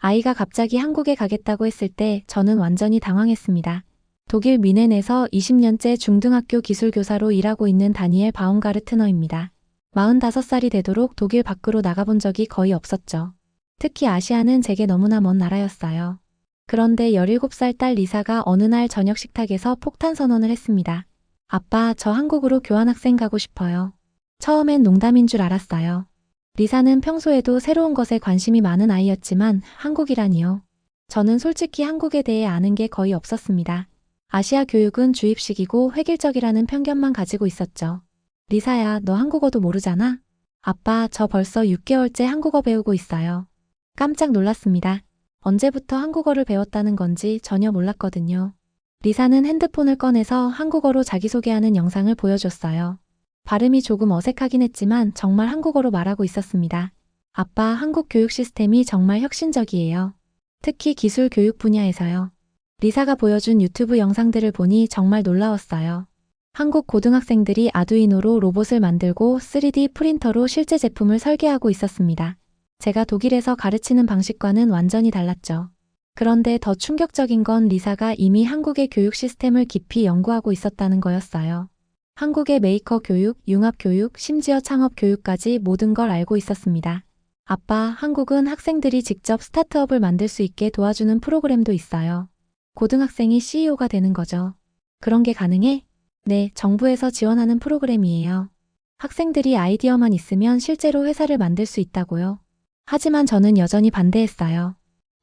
아이가 갑자기 한국에 가겠다고 했을 때 저는 완전히 당황했습니다. 독일 뮌헨에서 20년째 중등학교 기술교사로 일하고 있는 다니엘 바움가르트너입니다. 45살이 되도록 독일 밖으로 나가본 적이 거의 없었죠. 특히 아시아는 제게 너무나 먼 나라였어요. 그런데 17살 딸 리사가 어느 날 저녁 식탁에서 폭탄 선언을 했습니다. 아빠, 저 한국으로 교환학생 가고 싶어요. 처음엔 농담인 줄 알았어요. 리사는 평소에도 새로운 것에 관심이 많은 아이였지만 한국이라니요. 저는 솔직히 한국에 대해 아는 게 거의 없었습니다. 아시아 교육은 주입식이고 획일적이라는 편견만 가지고 있었죠. 리사야, 너 한국어도 모르잖아? 아빠, 저 벌써 6개월째 한국어 배우고 있어요. 깜짝 놀랐습니다. 언제부터 한국어를 배웠다는 건지 전혀 몰랐거든요. 리사는 핸드폰을 꺼내서 한국어로 자기소개하는 영상을 보여줬어요. 발음이 조금 어색하긴 했지만 정말 한국어로 말하고 있었습니다. 아빠, 한국 교육 시스템이 정말 혁신적이에요. 특히 기술 교육 분야에서요. 리사가 보여준 유튜브 영상들을 보니 정말 놀라웠어요. 한국 고등학생들이 아두이노로 로봇을 만들고 3D 프린터로 실제 제품을 설계하고 있었습니다. 제가 독일에서 가르치는 방식과는 완전히 달랐죠. 그런데 더 충격적인 건 리사가 이미 한국의 교육 시스템을 깊이 연구하고 있었다는 거였어요. 한국의 메이커 교육, 융합 교육, 심지어 창업 교육까지 모든 걸 알고 있었습니다. 아빠, 한국은 학생들이 직접 스타트업을 만들 수 있게 도와주는 프로그램도 있어요. 고등학생이 CEO가 되는 거죠. 그런 게 가능해? 네, 정부에서 지원하는 프로그램이에요. 학생들이 아이디어만 있으면 실제로 회사를 만들 수 있다고요. 하지만 저는 여전히 반대했어요.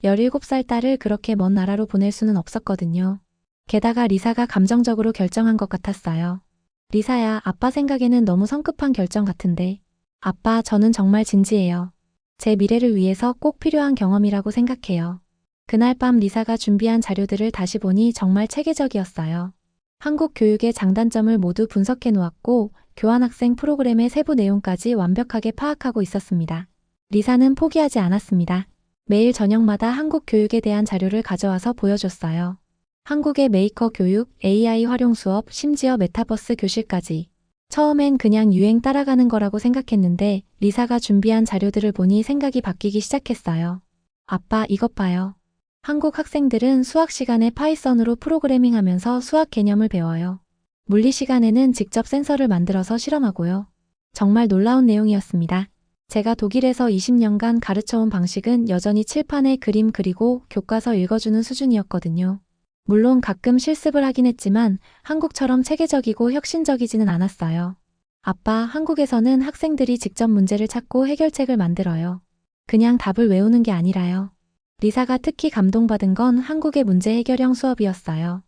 17살 딸을 그렇게 먼 나라로 보낼 수는 없었거든요. 게다가 리사가 감정적으로 결정한 것 같았어요. 리사야, 아빠 생각에는 너무 성급한 결정 같은데. 아빠, 저는 정말 진지해요. 제 미래를 위해서 꼭 필요한 경험이라고 생각해요. 그날 밤 리사가 준비한 자료들을 다시 보니 정말 체계적이었어요. 한국 교육의 장단점을 모두 분석해 놓았고 교환학생 프로그램의 세부 내용까지 완벽하게 파악하고 있었습니다. 리사는 포기하지 않았습니다. 매일 저녁마다 한국 교육에 대한 자료를 가져와서 보여줬어요. 한국의 메이커 교육, AI 활용 수업, 심지어 메타버스 교실까지. 처음엔 그냥 유행 따라가는 거라고 생각했는데 리사가 준비한 자료들을 보니 생각이 바뀌기 시작했어요. 아빠, 이것 봐요. 한국 학생들은 수학 시간에 파이썬으로 프로그래밍 하면서 수학 개념을 배워요. 물리 시간에는 직접 센서를 만들어서 실험하고요. 정말 놀라운 내용이었습니다. 제가 독일에서 20년간 가르쳐온 방식은 여전히 칠판에 그림 그리고 교과서 읽어주는 수준이었거든요. 물론 가끔 실습을 하긴 했지만 한국처럼 체계적이고 혁신적이지는 않았어요. 아빠, 한국에서는 학생들이 직접 문제를 찾고 해결책을 만들어요. 그냥 답을 외우는 게 아니라요. 리사가 특히 감동받은 건 한국의 문제 해결형 수업이었어요.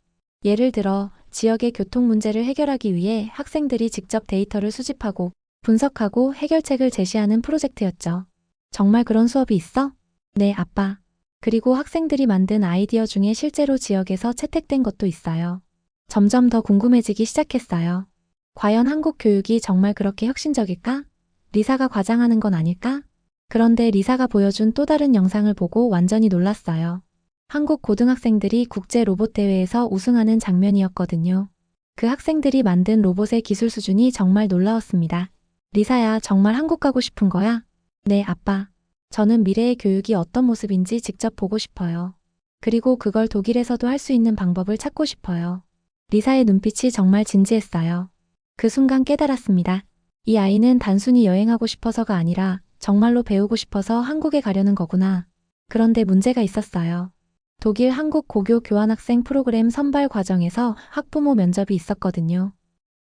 예를 들어 지역의 교통 문제를 해결하기 위해 학생들이 직접 데이터를 수집하고 분석하고 해결책을 제시하는 프로젝트였죠. 정말 그런 수업이 있어? 네, 아빠. 그리고 학생들이 만든 아이디어 중에 실제로 지역에서 채택된 것도 있어요. 점점 더 궁금해지기 시작했어요. 과연 한국 교육이 정말 그렇게 혁신적일까? 리사가 과장하는 건 아닐까? 그런데 리사가 보여준 또 다른 영상을 보고 완전히 놀랐어요. 한국 고등학생들이 국제 로봇 대회에서 우승하는 장면이었거든요. 그 학생들이 만든 로봇의 기술 수준이 정말 놀라웠습니다. 리사야, 정말 한국 가고 싶은 거야? 네, 아빠. 저는 미래의 교육이 어떤 모습인지 직접 보고 싶어요. 그리고 그걸 독일에서도 할 수 있는 방법을 찾고 싶어요. 리사의 눈빛이 정말 진지했어요. 그 순간 깨달았습니다. 이 아이는 단순히 여행하고 싶어서가 아니라 정말로 배우고 싶어서 한국에 가려는 거구나. 그런데 문제가 있었어요. 독일 한국 고교 교환학생 프로그램 선발 과정에서 학부모 면접이 있었거든요.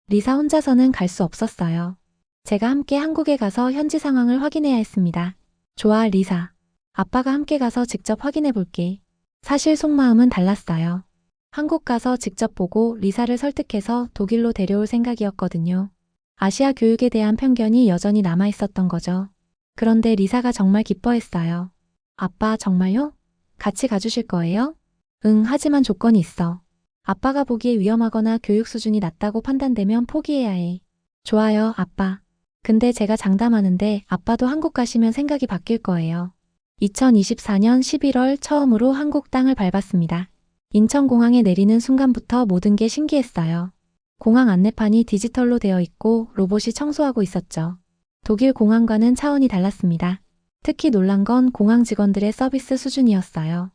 리사 혼자서는 갈 수 없었어요. 제가 함께 한국에 가서 현지 상황을 확인해야 했습니다. 좋아, 리사. 아빠가 함께 가서 직접 확인해 볼게. 사실 속마음은 달랐어요. 한국 가서 직접 보고 리사를 설득해서 독일로 데려올 생각이었거든요. 아시아 교육에 대한 편견이 여전히 남아 있었던 거죠. 그런데 리사가 정말 기뻐했어요. 아빠, 정말요? 같이 가주실 거예요? 응, 하지만 조건이 있어. 아빠가 보기에 위험하거나 교육 수준이 낮다고 판단되면 포기해야 해. 좋아요, 아빠. 근데 제가 장담하는데 아빠도 한국 가시면 생각이 바뀔 거예요. 2024년 11월 처음으로 한국 땅을 밟았습니다. 인천공항에 내리는 순간부터 모든 게 신기했어요. 공항 안내판이 디지털로 되어 있고 로봇이 청소하고 있었죠. 독일 공항과는 차원이 달랐습니다. 특히 놀란 건 공항 직원들의 서비스 수준이었어요.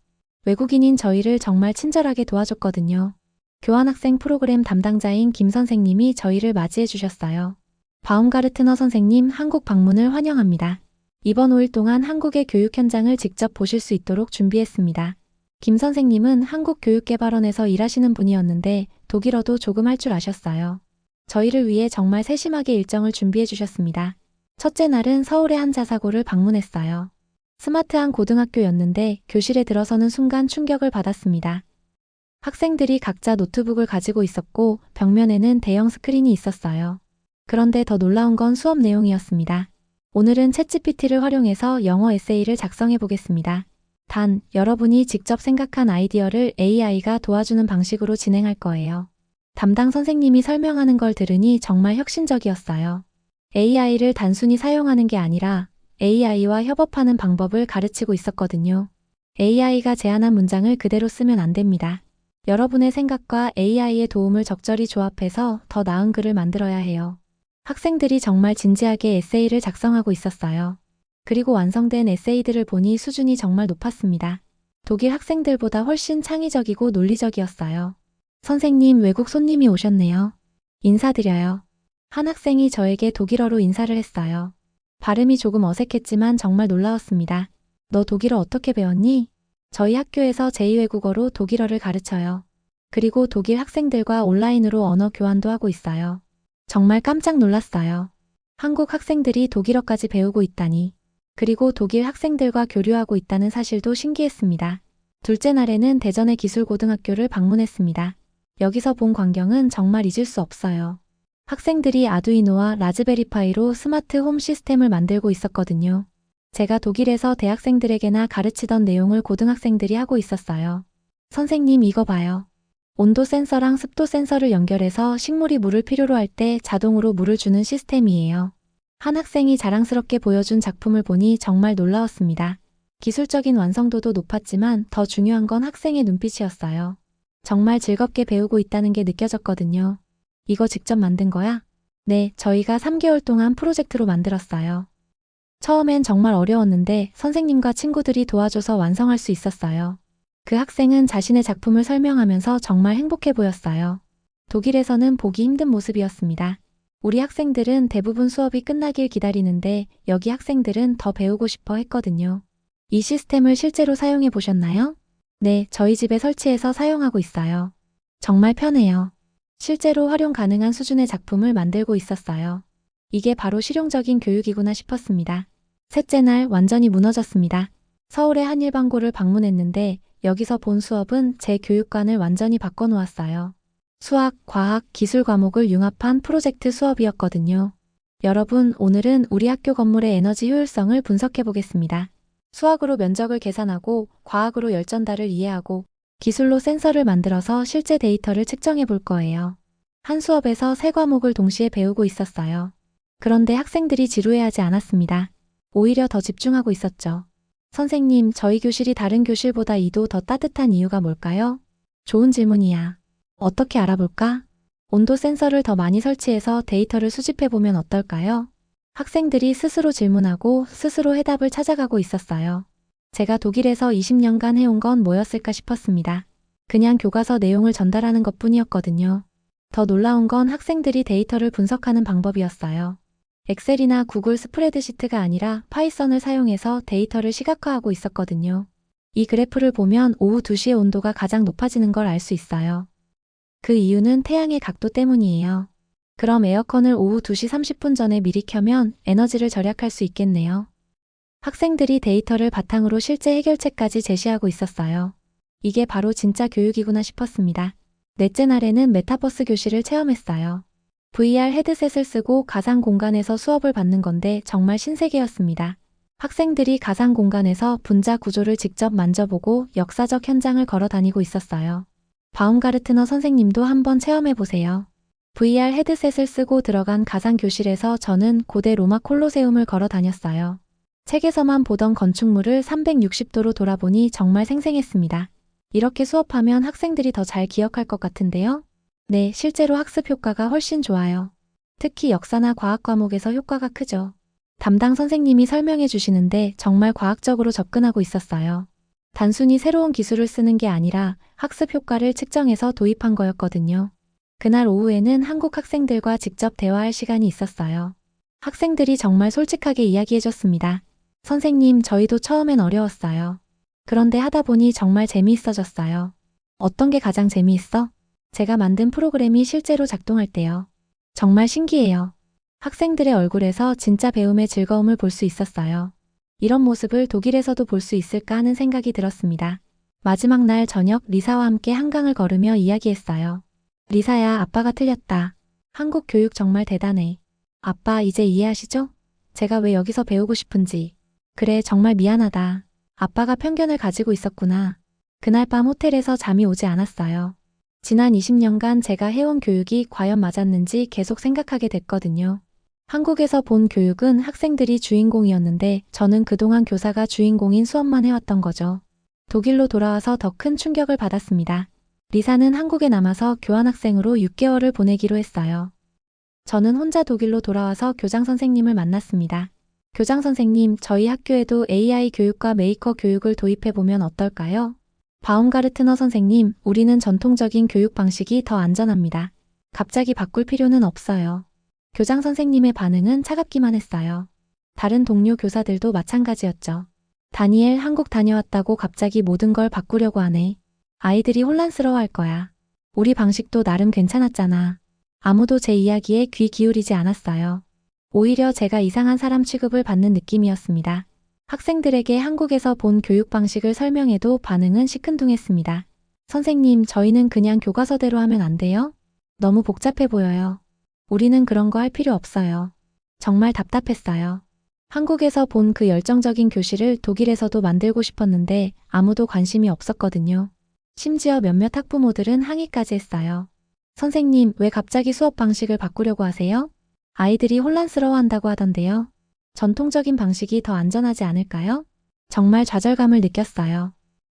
외국인인 저희를 정말 친절하게 도와줬거든요. 교환학생 프로그램 담당자인 김 선생님이 저희를 맞이해 주셨어요. 바움가르트너 선생님 한국 방문을 환영합니다. 이번 5일 동안 한국의 교육 현장을 직접 보실 수 있도록 준비했습니다. 김 선생님은 한국교육개발원에서 일하시는 분이었는데 독일어도 조금 할 줄 아셨어요. 저희를 위해 정말 세심하게 일정을 준비해 주셨습니다. 첫째 날은 서울의 한 자사고를 방문했어요. 스마트한 고등학교였는데 교실에 들어서는 순간 충격을 받았습니다. 학생들이 각자 노트북을 가지고 있었고 벽면에는 대형 스크린이 있었어요. 그런데 더 놀라운 건 수업 내용이었습니다. 오늘은 챗GPT를 활용해서 영어 에세이를 작성해 보겠습니다. 단, 여러분이 직접 생각한 아이디어를 AI가 도와주는 방식으로 진행할 거예요. 담당 선생님이 설명하는 걸 들으니 정말 혁신적이었어요. AI를 단순히 사용하는 게 아니라 AI와 협업하는 방법을 가르치고 있었거든요. AI가 제안한 문장을 그대로 쓰면 안 됩니다. 여러분의 생각과 AI의 도움을 적절히 조합해서 더 나은 글을 만들어야 해요. 학생들이 정말 진지하게 에세이를 작성하고 있었어요. 그리고 완성된 에세이들을 보니 수준이 정말 높았습니다. 독일 학생들보다 훨씬 창의적이고 논리적이었어요. 선생님, 외국 손님이 오셨네요. 인사드려요. 한 학생이 저에게 독일어로 인사를 했어요. 발음이 조금 어색했지만 정말 놀라웠습니다. 너 독일어 어떻게 배웠니? 저희 학교에서 제2외국어로 독일어를 가르쳐요. 그리고 독일 학생들과 온라인으로 언어 교환도 하고 있어요. 정말 깜짝 놀랐어요. 한국 학생들이 독일어까지 배우고 있다니. 그리고 독일 학생들과 교류하고 있다는 사실도 신기했습니다. 둘째 날에는 대전의 기술고등학교를 방문했습니다. 여기서 본 광경은 정말 잊을 수 없어요. 학생들이 아두이노와 라즈베리파이로 스마트 홈 시스템을 만들고 있었거든요. 제가 독일에서 대학생들에게나 가르치던 내용을 고등학생들이 하고 있었어요. 선생님, 이거 봐요. 온도 센서랑 습도 센서를 연결해서 식물이 물을 필요로 할 때 자동으로 물을 주는 시스템이에요. 한 학생이 자랑스럽게 보여준 작품을 보니 정말 놀라웠습니다. 기술적인 완성도도 높았지만 더 중요한 건 학생의 눈빛이었어요. 정말 즐겁게 배우고 있다는 게 느껴졌거든요. 이거 직접 만든 거야? 네, 저희가 3개월 동안 프로젝트로 만들었어요. 처음엔 정말 어려웠는데 선생님과 친구들이 도와줘서 완성할 수 있었어요. 그 학생은 자신의 작품을 설명하면서 정말 행복해 보였어요. 독일에서는 보기 힘든 모습이었습니다. 우리 학생들은 대부분 수업이 끝나길 기다리는데 여기 학생들은 더 배우고 싶어 했거든요. 이 시스템을 실제로 사용해 보셨나요? 네, 저희 집에 설치해서 사용하고 있어요. 정말 편해요. 실제로 활용 가능한 수준의 작품을 만들고 있었어요. 이게 바로 실용적인 교육이구나 싶었습니다. 셋째 날 완전히 무너졌습니다. 서울의 한 일반고를 방문했는데 여기서 본 수업은 제 교육관을 완전히 바꿔놓았어요. 수학, 과학, 기술 과목을 융합한 프로젝트 수업이었거든요. 여러분, 오늘은 우리 학교 건물의 에너지 효율성을 분석해 보겠습니다. 수학으로 면적을 계산하고 과학으로 열전달을 이해하고 기술로 센서를 만들어서 실제 데이터를 측정해 볼 거예요. 한 수업에서 세 과목을 동시에 배우고 있었어요. 그런데 학생들이 지루해하지 않았습니다. 오히려 더 집중하고 있었죠. 선생님, 저희 교실이 다른 교실보다 2도 더 따뜻한 이유가 뭘까요? 좋은 질문이야. 어떻게 알아볼까? 온도 센서를 더 많이 설치해서 데이터를 수집해보면 어떨까요? 학생들이 스스로 질문하고 스스로 해답을 찾아가고 있었어요. 제가 독일에서 20년간 해온 건 뭐였을까 싶었습니다. 그냥 교과서 내용을 전달하는 것뿐이었거든요. 더 놀라운 건 학생들이 데이터를 분석하는 방법이었어요. 엑셀이나 구글 스프레드시트가 아니라 파이썬을 사용해서 데이터를 시각화하고 있었거든요. 이 그래프를 보면 오후 2시의 온도가 가장 높아지는 걸 알 수 있어요. 그 이유는 태양의 각도 때문이에요. 그럼 에어컨을 오후 2시 30분 전에 미리 켜면 에너지를 절약할 수 있겠네요. 학생들이 데이터를 바탕으로 실제 해결책까지 제시하고 있었어요. 이게 바로 진짜 교육이구나 싶었습니다. 넷째 날에는 메타버스 교실을 체험했어요. VR 헤드셋을 쓰고 가상 공간에서 수업을 받는 건데 정말 신세계였습니다. 학생들이 가상 공간에서 분자 구조를 직접 만져보고 역사적 현장을 걸어 다니고 있었어요. 바움가르트너 선생님도 한번 체험해보세요. VR 헤드셋을 쓰고 들어간 가상 교실에서 저는 고대 로마 콜로세움을 걸어 다녔어요. 책에서만 보던 건축물을 360도로 돌아보니 정말 생생했습니다. 이렇게 수업하면 학생들이 더 잘 기억할 것 같은데요? 네, 실제로 학습 효과가 훨씬 좋아요. 특히 역사나 과학 과목에서 효과가 크죠. 담당 선생님이 설명해 주시는데 정말 과학적으로 접근하고 있었어요. 단순히 새로운 기술을 쓰는 게 아니라 학습 효과를 측정해서 도입한 거였거든요. 그날 오후에는 한국 학생들과 직접 대화할 시간이 있었어요. 학생들이 정말 솔직하게 이야기해 줬습니다. 선생님, 저희도 처음엔 어려웠어요. 그런데 하다 보니 정말 재미있어졌어요. 어떤 게 가장 재미있어? 제가 만든 프로그램이 실제로 작동할 때요. 정말 신기해요. 학생들의 얼굴에서 진짜 배움의 즐거움을 볼 수 있었어요. 이런 모습을 독일에서도 볼 수 있을까 하는 생각이 들었습니다. 마지막 날 저녁 리사와 함께 한강을 걸으며 이야기했어요. 리사야, 아빠가 틀렸다. 한국 교육 정말 대단해. 아빠, 이제 이해하시죠? 제가 왜 여기서 배우고 싶은지. 그래, 정말 미안하다. 아빠가 편견을 가지고 있었구나. 그날 밤 호텔에서 잠이 오지 않았어요. 지난 20년간 제가 해온 교육이 과연 맞았는지 계속 생각하게 됐거든요. 한국에서 본 교육은 학생들이 주인공이었는데 저는 그동안 교사가 주인공인 수업만 해왔던 거죠. 독일로 돌아와서 더 큰 충격을 받았습니다. 리사는 한국에 남아서 교환학생으로 6개월을 보내기로 했어요. 저는 혼자 독일로 돌아와서 교장 선생님을 만났습니다. 교장 선생님, 저희 학교에도 AI 교육과 메이커 교육을 도입해보면 어떨까요? 바움가르트너 선생님, 우리는 전통적인 교육 방식이 더 안전합니다. 갑자기 바꿀 필요는 없어요. 교장 선생님의 반응은 차갑기만 했어요. 다른 동료 교사들도 마찬가지였죠. 다니엘, 한국 다녀왔다고 갑자기 모든 걸 바꾸려고 하네. 아이들이 혼란스러워할 거야. 우리 방식도 나름 괜찮았잖아. 아무도 제 이야기에 귀 기울이지 않았어요. 오히려 제가 이상한 사람 취급을 받는 느낌이었습니다. 학생들에게 한국에서 본 교육 방식을 설명해도 반응은 시큰둥했습니다. 선생님, 저희는 그냥 교과서대로 하면 안 돼요? 너무 복잡해 보여요. 우리는 그런 거 할 필요 없어요. 정말 답답했어요. 한국에서 본 그 열정적인 교실을 독일에서도 만들고 싶었는데 아무도 관심이 없었거든요. 심지어 몇몇 학부모들은 항의까지 했어요. 선생님, 왜 갑자기 수업 방식을 바꾸려고 하세요? 아이들이 혼란스러워한다고 하던데요. 전통적인 방식이 더 안전하지 않을까요? 정말 좌절감을 느꼈어요.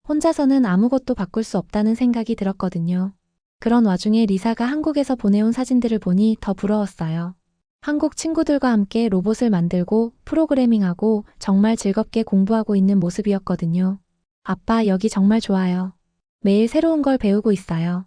혼자서는 아무것도 바꿀 수 없다는 생각이 들었거든요. 그런 와중에 리사가 한국에서 보내온 사진들을 보니 더 부러웠어요. 한국 친구들과 함께 로봇을 만들고 프로그래밍하고 정말 즐겁게 공부하고 있는 모습이었거든요. 아빠, 여기 정말 좋아요. 매일 새로운 걸 배우고 있어요.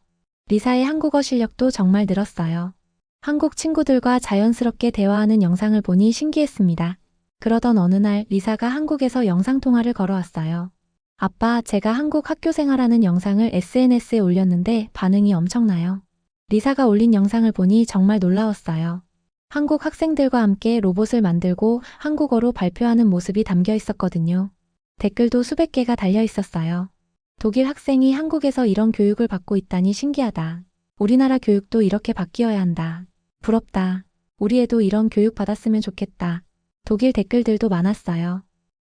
리사의 한국어 실력도 정말 늘었어요. 한국 친구들과 자연스럽게 대화하는 영상을 보니 신기했습니다. 그러던 어느 날 리사가 한국에서 영상통화를 걸어왔어요. 아빠, 제가 한국 학교 생활하는 영상을 SNS에 올렸는데 반응이 엄청나요. 리사가 올린 영상을 보니 정말 놀라웠어요. 한국 학생들과 함께 로봇을 만들고 한국어로 발표하는 모습이 담겨 있었거든요. 댓글도 수백 개가 달려 있었어요. 독일 학생이 한국에서 이런 교육을 받고 있다니 신기하다. 우리나라 교육도 이렇게 바뀌어야 한다. 부럽다. 우리 애도 이런 교육 받았으면 좋겠다. 독일 댓글들도 많았어요.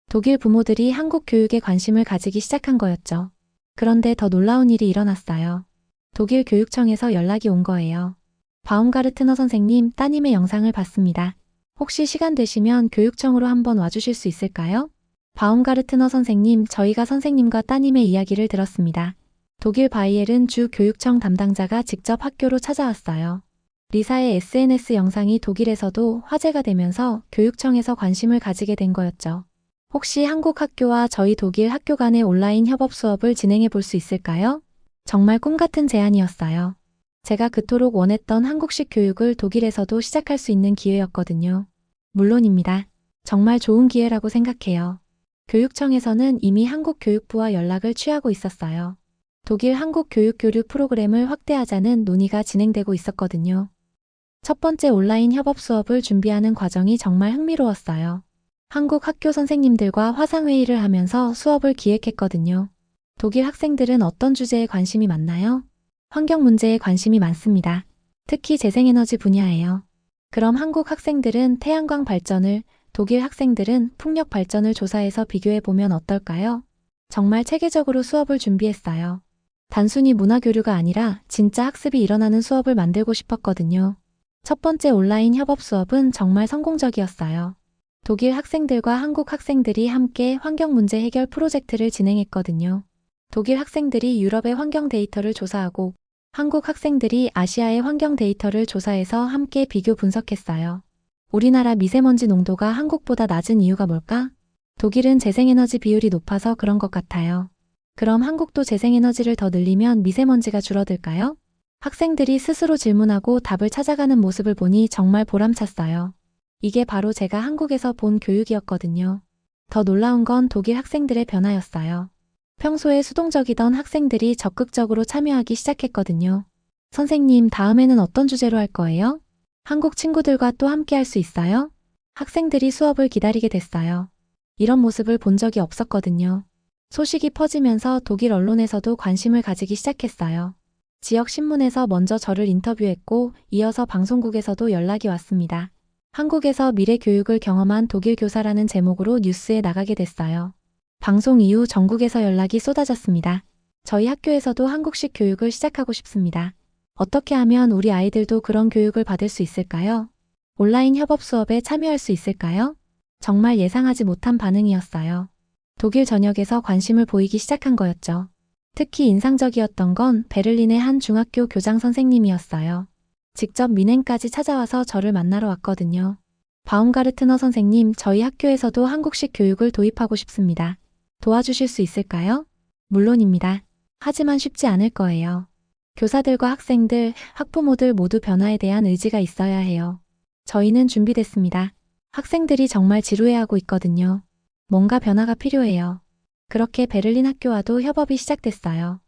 독일 부모들이 한국 교육에 관심을 가지기 시작한 거였죠. 그런데 더 놀라운 일이 일어났어요. 독일 교육청에서 연락이 온 거예요. 바움가르트너 선생님, 따님의 영상을 봤습니다. 혹시 시간 되시면 교육청으로 한번 와주실 수 있을까요? 바움가르트너 선생님, 저희가 선생님과 따님의 이야기를 들었습니다. 독일 바이에른 주 교육청 담당자가 직접 학교로 찾아왔어요. 리사의 SNS 영상이 독일에서도 화제가 되면서 교육청에서 관심을 가지게 된 거였죠. 혹시 한국 학교와 저희 독일 학교 간의 온라인 협업 수업을 진행해 볼 수 있을까요? 정말 꿈같은 제안이었어요. 제가 그토록 원했던 한국식 교육을 독일에서도 시작할 수 있는 기회였거든요. 물론입니다. 정말 좋은 기회라고 생각해요. 교육청에서는 이미 한국 교육부와 연락을 취하고 있었어요. 독일 한국 교육 교류 프로그램을 확대하자는 논의가 진행되고 있었거든요. 첫 번째 온라인 협업 수업을 준비하는 과정이 정말 흥미로웠어요. 한국 학교 선생님들과 화상회의를 하면서 수업을 기획했거든요. 독일 학생들은 어떤 주제에 관심이 많나요? 환경 문제에 관심이 많습니다. 특히 재생에너지 분야예요. 그럼 한국 학생들은 태양광 발전을, 독일 학생들은 풍력 발전을 조사해서 비교해보면 어떨까요? 정말 체계적으로 수업을 준비했어요. 단순히 문화교류가 아니라 진짜 학습이 일어나는 수업을 만들고 싶었거든요. 첫 번째 온라인 협업 수업은 정말 성공적이었어요. 독일 학생들과 한국 학생들이 함께 환경 문제 해결 프로젝트를 진행했거든요. 독일 학생들이 유럽의 환경 데이터를 조사하고 한국 학생들이 아시아의 환경 데이터를 조사해서 함께 비교 분석했어요. 우리나라 미세먼지 농도가 한국보다 낮은 이유가 뭘까? 독일은 재생에너지 비율이 높아서 그런 것 같아요. 그럼 한국도 재생에너지를 더 늘리면 미세먼지가 줄어들까요? 학생들이 스스로 질문하고 답을 찾아가는 모습을 보니 정말 보람찼어요. 이게 바로 제가 한국에서 본 교육이었거든요. 더 놀라운 건 독일 학생들의 변화였어요. 평소에 수동적이던 학생들이 적극적으로 참여하기 시작했거든요. 선생님, 다음에는 어떤 주제로 할 거예요? 한국 친구들과 또 함께 할 수 있어요? 학생들이 수업을 기다리게 됐어요. 이런 모습을 본 적이 없었거든요. 소식이 퍼지면서 독일 언론에서도 관심을 가지기 시작했어요. 지역 신문에서 먼저 저를 인터뷰했고 이어서 방송국에서도 연락이 왔습니다. 한국에서 미래 교육을 경험한 독일 교사라는 제목으로 뉴스에 나가게 됐어요. 방송 이후 전국에서 연락이 쏟아졌습니다. 저희 학교에서도 한국식 교육을 시작하고 싶습니다. 어떻게 하면 우리 아이들도 그런 교육을 받을 수 있을까요? 온라인 협업 수업에 참여할 수 있을까요? 정말 예상하지 못한 반응이었어요. 독일 전역에서 관심을 보이기 시작한 거였죠. 특히 인상적이었던 건 베를린의 한 중학교 교장 선생님이었어요. 직접 미넨까지 찾아와서 저를 만나러 왔거든요. 바움가르트너 선생님, 저희 학교에서도 한국식 교육을 도입하고 싶습니다. 도와주실 수 있을까요? 물론입니다. 하지만 쉽지 않을 거예요. 교사들과 학생들, 학부모들 모두 변화에 대한 의지가 있어야 해요. 저희는 준비됐습니다. 학생들이 정말 지루해하고 있거든요. 뭔가 변화가 필요해요. 그렇게 베를린 학교와도 협업이 시작됐어요.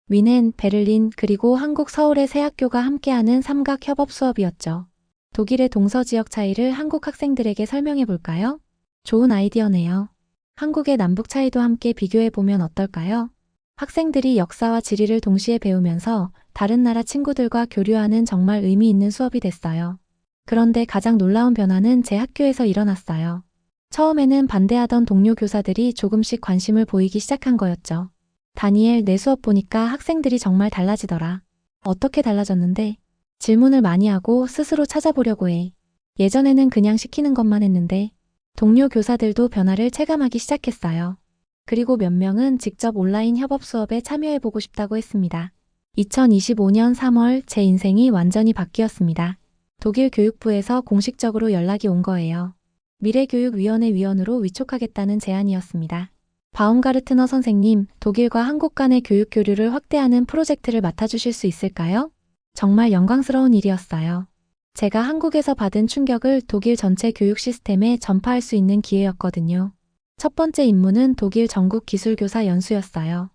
위넨, 베를린, 그리고 한국 서울의 세 학교가 함께하는 삼각 협업 수업이었죠. 독일의 동서 지역 차이를 한국 학생들에게 설명해 볼까요? 좋은 아이디어네요. 한국의 남북 차이도 함께 비교해 보면 어떨까요? 학생들이 역사와 지리를 동시에 배우면서 다른 나라 친구들과 교류하는 정말 의미 있는 수업이 됐어요. 그런데 가장 놀라운 변화는 제 학교에서 일어났어요. 처음에는 반대하던 동료 교사들이 조금씩 관심을 보이기 시작한 거였죠. 다니엘, 내 수업 보니까 학생들이 정말 달라지더라. 어떻게 달라졌는데? 질문을 많이 하고 스스로 찾아보려고 해. 예전에는 그냥 시키는 것만 했는데 동료 교사들도 변화를 체감하기 시작했어요. 그리고 몇 명은 직접 온라인 협업 수업에 참여해보고 싶다고 했습니다. 2025년 3월 제 인생이 완전히 바뀌었습니다. 독일 교육부에서 공식적으로 연락이 온 거예요. 미래교육위원회 위원으로 위촉하겠다는 제안이었습니다. 바움가르트너 선생님, 독일과 한국 간의 교육 교류를 확대하는 프로젝트를 맡아주실 수 있을까요? 정말 영광스러운 일이었어요. 제가 한국에서 받은 충격을 독일 전체 교육 시스템에 전파할 수 있는 기회였거든요. 첫 번째 임무는 독일 전국 기술교사 연수였어요.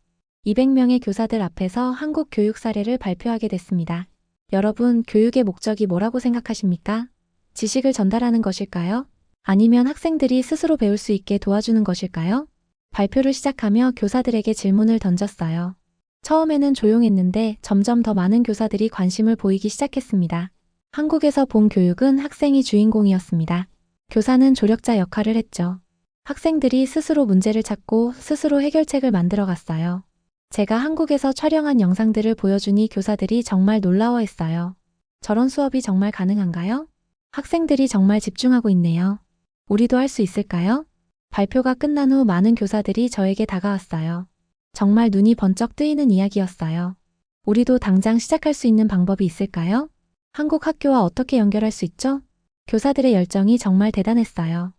200명의 교사들 앞에서 한국 교육 사례를 발표하게 됐습니다. 여러분, 교육의 목적이 뭐라고 생각하십니까? 지식을 전달하는 것일까요? 아니면 학생들이 스스로 배울 수 있게 도와주는 것일까요? 발표를 시작하며 교사들에게 질문을 던졌어요. 처음에는 조용했는데 점점 더 많은 교사들이 관심을 보이기 시작했습니다. 한국에서 본 교육은 학생이 주인공이었습니다. 교사는 조력자 역할을 했죠. 학생들이 스스로 문제를 찾고 스스로 해결책을 만들어 갔어요. 제가 한국에서 촬영한 영상들을 보여주니 교사들이 정말 놀라워했어요. 저런 수업이 정말 가능한가요? 학생들이 정말 집중하고 있네요. 우리도 할 수 있을까요? 발표가 끝난 후 많은 교사들이 저에게 다가왔어요. 정말 눈이 번쩍 뜨이는 이야기였어요. 우리도 당장 시작할 수 있는 방법이 있을까요? 한국 학교와 어떻게 연결할 수 있죠? 교사들의 열정이 정말 대단했어요.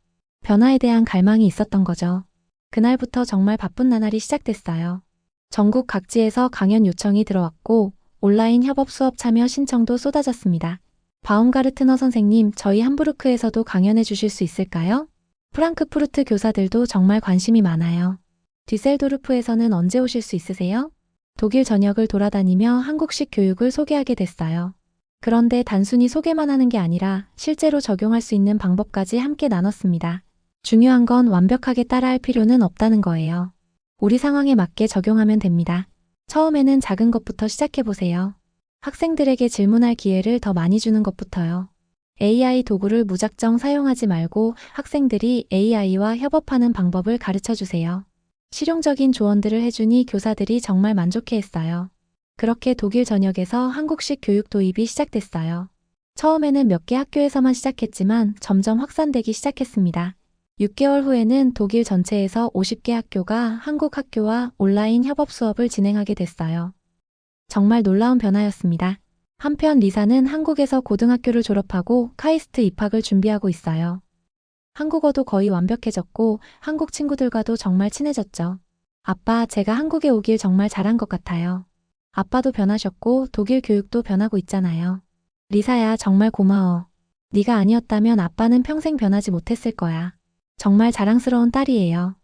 변화에 대한 갈망이 있었던 거죠. 그날부터 정말 바쁜 나날이 시작됐어요. 전국 각지에서 강연 요청이 들어왔고 온라인 협업 수업 참여 신청도 쏟아졌습니다. 바움가르트너 선생님, 저희 함부르크에서도 강연해 주실 수 있을까요? 프랑크푸르트 교사들도 정말 관심이 많아요. 뒤셀도르프에서는 언제 오실 수 있으세요? 독일 전역을 돌아다니며 한국식 교육을 소개하게 됐어요. 그런데 단순히 소개만 하는 게 아니라 실제로 적용할 수 있는 방법까지 함께 나눴습니다. 중요한 건 완벽하게 따라할 필요는 없다는 거예요. 우리 상황에 맞게 적용하면 됩니다. 처음에는 작은 것부터 시작해보세요. 학생들에게 질문할 기회를 더 많이 주는 것부터요. AI 도구를 무작정 사용하지 말고 학생들이 AI와 협업하는 방법을 가르쳐 주세요. 실용적인 조언들을 해주니 교사들이 정말 만족해했어요. 그렇게 독일 전역에서 한국식 교육 도입이 시작됐어요. 처음에는 몇 개 학교에서만 시작했지만 점점 확산되기 시작했습니다. 6개월 후에는 독일 전체에서 50개 학교가 한국 학교와 온라인 협업 수업을 진행하게 됐어요. 정말 놀라운 변화였습니다. 한편 리사는 한국에서 고등학교를 졸업하고 카이스트 입학을 준비하고 있어요. 한국어도 거의 완벽해졌고 한국 친구들과도 정말 친해졌죠. 아빠, 제가 한국에 오길 정말 잘한 것 같아요. 아빠도 변하셨고 독일 교육도 변하고 있잖아요. 리사야, 정말 고마워. 네가 아니었다면 아빠는 평생 변하지 못했을 거야. 정말 자랑스러운 딸이에요.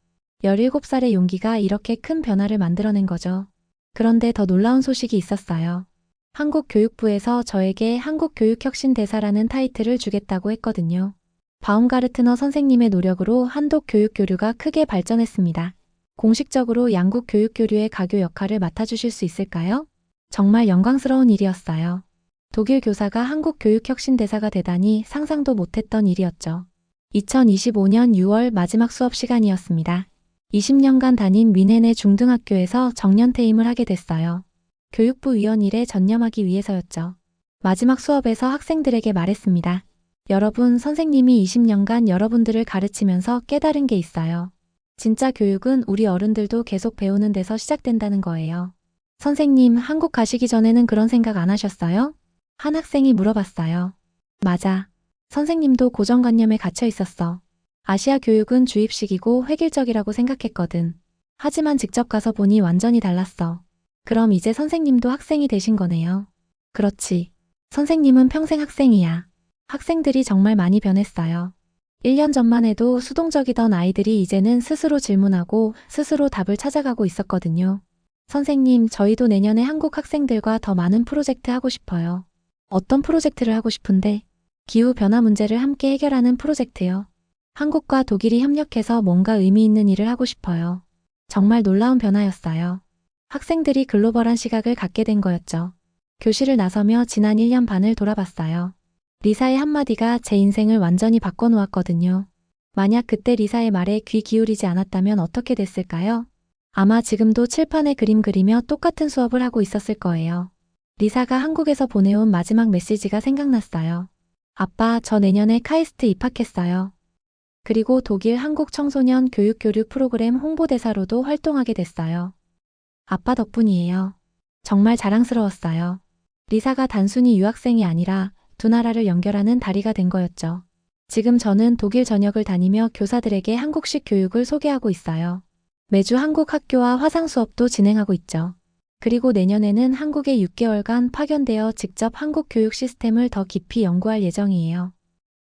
17살의 용기가 이렇게 큰 변화를 만들어낸 거죠. 그런데 더 놀라운 소식이 있었어요. 한국 교육부에서 저에게 한국교육혁신대사라는 타이틀을 주겠다고 했거든요. 바움가르트너 선생님의 노력으로 한독 교육 교류가 크게 발전했습니다. 공식적으로 양국 교육 교류의 가교 역할을 맡아주실 수 있을까요? 정말 영광스러운 일이었어요. 독일 교사가 한국 교육혁신대사가 되다니 상상도 못했던 일이었죠. 2025년 6월 마지막 수업 시간이었습니다. 20년간 다닌 뮌헨의 중등학교에서 정년퇴임을 하게 됐어요. 교육부 위원 일에 전념하기 위해서였죠. 마지막 수업에서 학생들에게 말했습니다. 여러분, 선생님이 20년간 여러분들을 가르치면서 깨달은 게 있어요. 진짜 교육은 우리 어른들도 계속 배우는 데서 시작된다는 거예요. 선생님, 한국 가시기 전에는 그런 생각 안 하셨어요? 한 학생이 물어봤어요. 맞아. 선생님도 고정관념에 갇혀 있었어. 아시아 교육은 주입식이고 획일적이라고 생각했거든. 하지만 직접 가서 보니 완전히 달랐어. 그럼 이제 선생님도 학생이 되신 거네요. 그렇지. 선생님은 평생 학생이야. 학생들이 정말 많이 변했어요. 1년 전만 해도 수동적이던 아이들이 이제는 스스로 질문하고 스스로 답을 찾아가고 있었거든요. 선생님, 저희도 내년에 한국 학생들과 더 많은 프로젝트 하고 싶어요. 어떤 프로젝트를 하고 싶은데? 기후변화 문제를 함께 해결하는 프로젝트요. 한국과 독일이 협력해서 뭔가 의미 있는 일을 하고 싶어요. 정말 놀라운 변화였어요. 학생들이 글로벌한 시각을 갖게 된 거였죠. 교실을 나서며 지난 1년 반을 돌아봤어요. 리사의 한마디가 제 인생을 완전히 바꿔놓았거든요. 만약 그때 리사의 말에 귀 기울이지 않았다면 어떻게 됐을까요? 아마 지금도 칠판에 그림 그리며 똑같은 수업을 하고 있었을 거예요. 리사가 한국에서 보내온 마지막 메시지가 생각났어요. 아빠, 저 내년에 카이스트 입학했어요. 그리고 독일 한국 청소년 교육 교류 프로그램 홍보대사로도 활동하게 됐어요. 아빠 덕분이에요. 정말 자랑스러웠어요. 리사가 단순히 유학생이 아니라 두 나라를 연결하는 다리가 된 거였죠. 지금 저는 독일 전역을 다니며 교사들에게 한국식 교육을 소개하고 있어요. 매주 한국 학교와 화상 수업도 진행하고 있죠. 그리고 내년에는 한국에 6개월간 파견되어 직접 한국 교육 시스템을 더 깊이 연구할 예정이에요.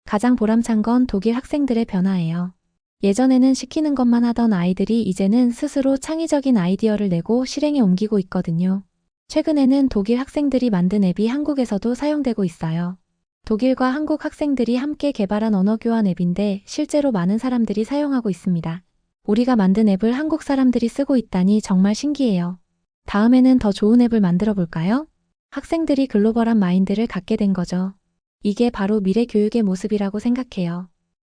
가장 보람찬 건 독일 학생들의 변화예요. 예전에는 시키는 것만 하던 아이들이 이제는 스스로 창의적인 아이디어를 내고 실행에 옮기고 있거든요. 최근에는 독일 학생들이 만든 앱이 한국에서도 사용되고 있어요. 독일과 한국 학생들이 함께 개발한 언어교환 앱인데 실제로 많은 사람들이 사용하고 있습니다. 우리가 만든 앱을 한국 사람들이 쓰고 있다니 정말 신기해요. 다음에는 더 좋은 앱을 만들어 볼까요? 학생들이 글로벌한 마인드를 갖게 된 거죠. 이게 바로 미래 교육의 모습이라고 생각해요.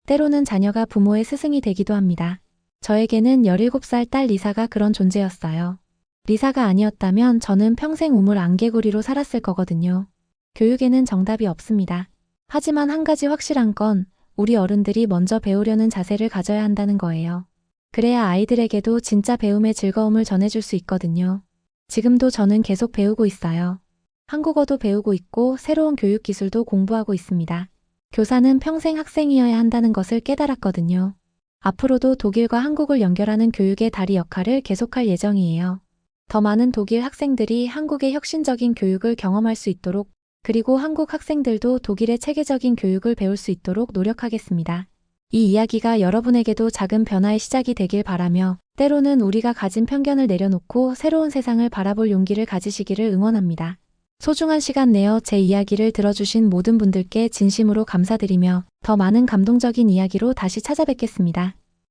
때로는 자녀가 부모의 스승이 되기도 합니다. 저에게는 17살 딸 리사가 그런 존재였어요. 리사가 아니었다면 저는 평생 우물 안개구리로 살았을 거거든요. 교육에는 정답이 없습니다. 하지만 한 가지 확실한 건 우리 어른들이 먼저 배우려는 자세를 가져야 한다는 거예요. 그래야 아이들에게도 진짜 배움의 즐거움을 전해줄 수 있거든요. 지금도 저는 계속 배우고 있어요. 한국어도 배우고 있고 새로운 교육 기술도 공부하고 있습니다. 교사는 평생 학생이어야 한다는 것을 깨달았거든요. 앞으로도 독일과 한국을 연결하는 교육의 다리 역할을 계속할 예정이에요. 더 많은 독일 학생들이 한국의 혁신적인 교육을 경험할 수 있도록, 그리고 한국 학생들도 독일의 체계적인 교육을 배울 수 있도록 노력하겠습니다. 이 이야기가 여러분에게도 작은 변화의 시작이 되길 바라며 때로는 우리가 가진 편견을 내려놓고 새로운 세상을 바라볼 용기를 가지시기를 응원합니다. 소중한 시간 내어 제 이야기를 들어주신 모든 분들께 진심으로 감사드리며 더 많은 감동적인 이야기로 다시 찾아뵙겠습니다.